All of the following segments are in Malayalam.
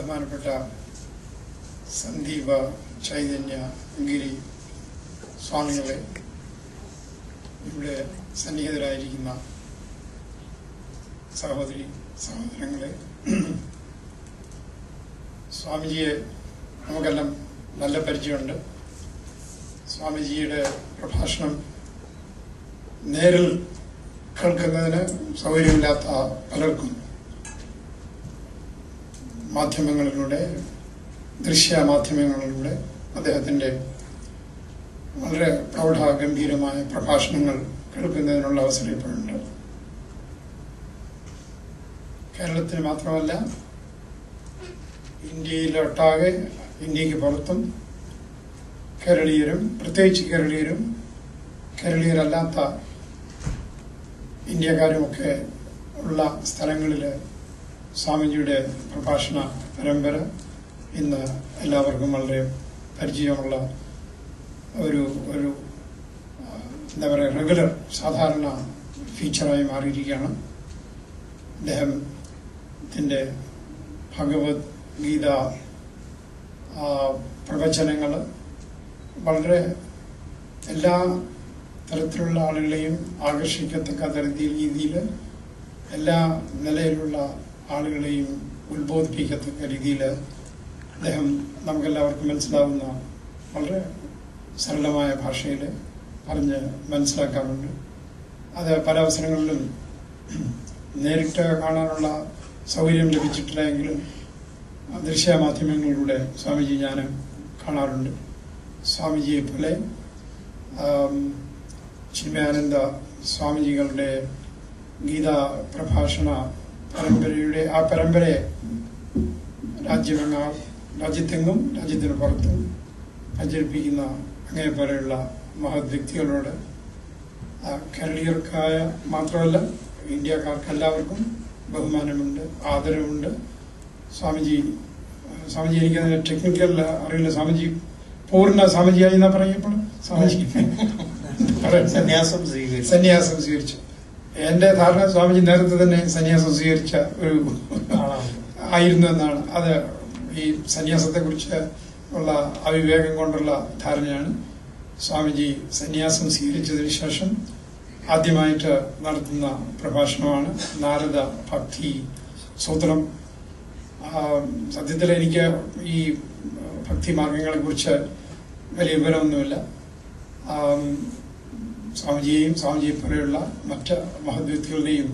ബഹുമാനപ്പെട്ട സന്ദീപ ചൈതന്യ ഗിരി സ്വാമികളെ, ഇവിടെ സന്നിഹിതരായിരിക്കുന്ന സഹോദരി സഹോദരങ്ങളെ, സ്വാമിജിയെ നമുക്കെല്ലാം നല്ല പരിചയമുണ്ട്. സ്വാമിജിയുടെ പ്രഭാഷണം നേരിൽ കേൾക്കുന്നതിന് സൗകര്യമില്ലാത്ത പലർക്കും മാധ്യമങ്ങളിലൂടെ, ദൃശ്യമാധ്യമങ്ങളിലൂടെ അദ്ദേഹത്തിൻ്റെ വളരെ പ്രൗഢഗംഭീരമായ പ്രഭാഷണങ്ങൾ കേൾക്കുന്നതിനുള്ള അവസരം ഇപ്പോഴുണ്ട്. കേരളത്തിന് മാത്രമല്ല, ഇന്ത്യയിലൊട്ടാകെ, ഇന്ത്യക്ക് പുറത്തും കേരളീയരും, പ്രത്യേകിച്ച് കേരളീയരും കേരളീയരല്ലാത്ത ഇന്ത്യക്കാരുമൊക്കെ ഉള്ള സ്ഥലങ്ങളിൽ സ്വാമിജിയുടെ പ്രഭാഷണ പരമ്പര ഇന്ന് എല്ലാവർക്കും വളരെ പരിചയമുള്ള ഒരു എന്താ പറയുക, റെഗുലർ സാധാരണ ഫീച്ചറായി മാറിയിരിക്കുകയാണ്. അദ്ദേഹത്തിൻ്റെ ഭഗവത്ഗീത പ്രവചനങ്ങൾ വളരെ എല്ലാ തരത്തിലുള്ള ആളുകളെയും ആകർഷിക്കത്തക്ക രീതിയിൽ, എല്ലാ നിലയിലുള്ള ആളുകളെയും ഉത്ബോധിപ്പിക്കത്തക്ക രീതിയിൽ അദ്ദേഹം നമുക്കെല്ലാവർക്കും മനസ്സിലാവുന്ന വളരെ സരളമായ ഭാഷയിൽ പറഞ്ഞ് മനസ്സിലാക്കാറുണ്ട്. അത് പല അവസരങ്ങളിലും നേരിട്ട് കാണാനുള്ള സൗകര്യം ലഭിച്ചിട്ടില്ല എങ്കിലും ദൃശ്യമാധ്യമങ്ങളിലൂടെ സ്വാമിജി ഞാൻ കാണാറുണ്ട്. സ്വാമിജിയെ പോലെ ചിന്മയാനന്ദ സ്വാമിജികളുടെ ഗീതാ പ്രഭാഷണ പരമ്പരയുടെ ആ പരമ്പരയെ രാജ്യത്തെങ്ങും രാജ്യത്തിന് പുറത്തും പ്രചരിപ്പിക്കുന്ന അങ്ങനെപ്പോലെയുള്ള മഹത് വ്യക്തികളോട് കേരളീയർക്കായ മാത്രമല്ല ഇന്ത്യക്കാർക്ക് എല്ലാവർക്കും ബഹുമാനമുണ്ട്, ആദരവുണ്ട്. സ്വാമിജി എനിക്കതിന് ടെക്നിക്കൽ അറിയില്ല. സ്വാമിജി പൂർണ്ണ സ്വാമിജിയായി എന്നാ പറയപ്പെടും. സ്വാമിജി സന്യാസം സ്വീകരിച്ചു. എന്റെ ധാരണ സ്വാമിജി നേരത്തെ തന്നെ സന്യാസം സ്വീകരിച്ച ഒരു ആയിരുന്നു എന്നാണ്. അത് ഈ സന്യാസത്തെ കുറിച്ച് ഉള്ള അവിവേകം കൊണ്ടുള്ള ധാരണയാണ്. സ്വാമിജി സന്യാസം സ്വീകരിച്ചതിന് ശേഷം ആദ്യമായിട്ട് നടത്തുന്ന പ്രഭാഷണമാണ് നാരദ ഭക്തി സൂത്രം. സത്യത്തിൽ എനിക്ക് ഈ ഭക്തി മാർഗങ്ങളെ കുറിച്ച് വലിയ വിവരമൊന്നുമില്ല. സ്വാമിജിയെയും സ്വാമിജിയെ പോലെയുള്ള മറ്റ് മഹത് വ്യക്തികളുടെയും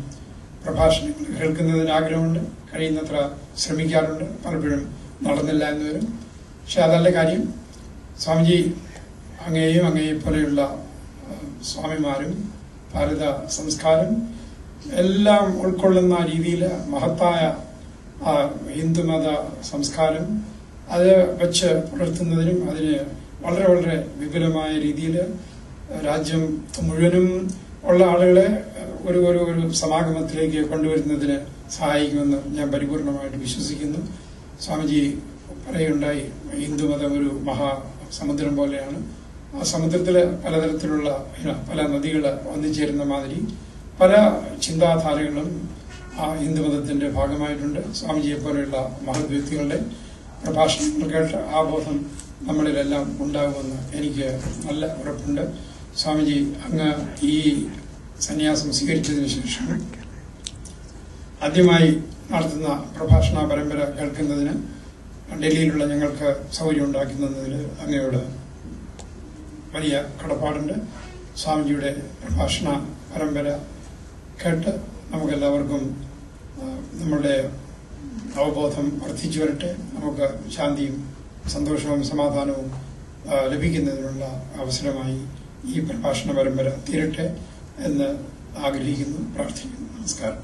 പ്രഭാഷണങ്ങൾ കേൾക്കുന്നതിന് ആഗ്രഹമുണ്ട്, കഴിയുന്നത്ര ശ്രമിക്കാറുണ്ട്, പലപ്പോഴും നടന്നില്ല എന്ന് വരും. പക്ഷെ അതല്ല കാര്യം. സ്വാമിജി അങ്ങയെയും അങ്ങയെ പോലെയുള്ള സ്വാമിമാരും ഭാരത സംസ്കാരം എല്ലാം ഉൾക്കൊള്ളുന്ന രീതിയിൽ മഹത്തായ ഹിന്ദുമത സംസ്കാരം അത് വെച്ച് പുലർത്തുന്നതിനും അതിന് വളരെ വളരെ വിപുലമായ രീതിയിൽ രാജ്യം മുഴുവനും ഉള്ള ആളുകളെ ഒരു സമാഗമത്തിലേക്ക് കൊണ്ടുവരുന്നതിന് സഹായിക്കുമെന്ന് ഞാൻ പരിപൂർണമായിട്ട് വിശ്വസിക്കുന്നു. സ്വാമിജി പറയുകയുണ്ടായി, ഹിന്ദുമതം ഒരു മഹാസമുദ്രം പോലെയാണ്. ആ സമുദ്രത്തിൽ പലതരത്തിലുള്ള പല നദികൾ ഒന്നിച്ചേരുന്ന മാതിരി പല ചിന്താധാരകളും ആ ഹിന്ദുമതത്തിന്റെ ഭാഗമായിട്ടുണ്ട്. സ്വാമിജിയെ പോലെയുള്ള മഹത് വ്യക്തികളുടെ പ്രഭാഷണങ്ങൾ കേട്ട് ആ ബോധം നമ്മളിലെല്ലാം ഉണ്ടാകുമെന്ന് എനിക്ക് നല്ല ഉറപ്പുണ്ട്. സ്വാമിജി അങ്ങ് ഈ സന്യാസം സ്വീകരിച്ചതിന് ശേഷം ആദ്യമായി നടത്തുന്ന പ്രഭാഷണ പരമ്പര കേൾക്കുന്നതിന് ഡൽഹിയിലുള്ള ഞങ്ങൾക്ക് സൗകര്യം ഉണ്ടാക്കി തന്നതിൽ അങ്ങയോട് വലിയ കടപ്പാടുണ്ട്. സ്വാമിജിയുടെ പ്രഭാഷണ പരമ്പര കേട്ട് നമുക്കെല്ലാവർക്കും നമ്മളുടെ അവബോധം വർദ്ധിച്ചു വരട്ടെ, നമുക്ക് ശാന്തിയും സന്തോഷവും സമാധാനവും ലഭിക്കുന്നതിനുള്ള അവസരമായി ഈ പ്രഭാഷണ പരമ്പര തീരട്ടെ എന്ന് ആഗ്രഹിക്കുന്നു, പ്രാർത്ഥിക്കുന്നു. നമസ്കാരം.